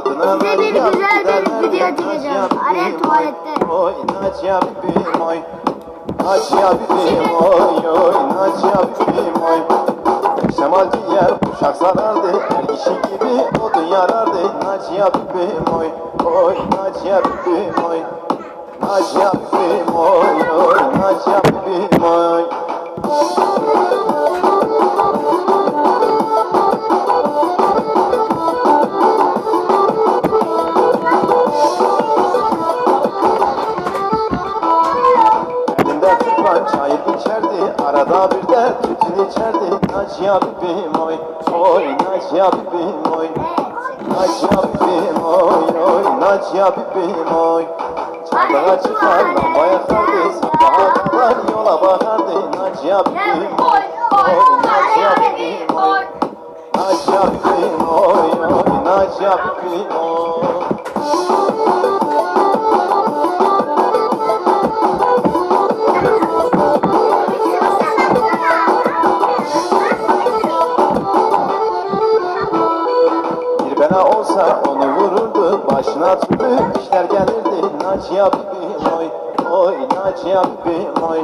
Size bir güzel bir video çekeceğim. Arel tuvalette. Oy Naciye bibim oy. Naciye bibim oy oy. Naciye bibim oy. Şemal diğer uşak sarardı. Her kişi gibi odun yarardı. Naciye bibim oy. Oy Naciye bibim oy. Naciye bibim oy oy. Naciye bibim oy. Çayır içerdi, arada bir de tütün içerdi. Naciye bibim oy, oy Naciye bibim oy. Naciye bibim oy, oy Naciye bibim oy. Çardağa çıkar, lamba yakardı, sabahlar yola bakardı. Naciye bibim oy, oy Naciye bibim oy. Naciye bibim oy, oy Naciye bibim oy. Bela olsa onu vururdu, başına türlü işler gelirdi. Naciye bibim oy, oy Naciye bibim oy.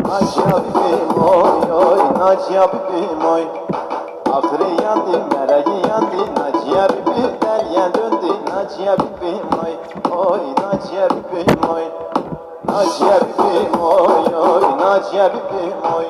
Naciye bibim oy, oy Naciye bibim oy. Ahırı yandı, meleği yandı, Naciye bibim delyen döndü. Naciye bibim oy, oy Naciye bibim oy. Naciye bibim oy, oy Naciye bibim oy.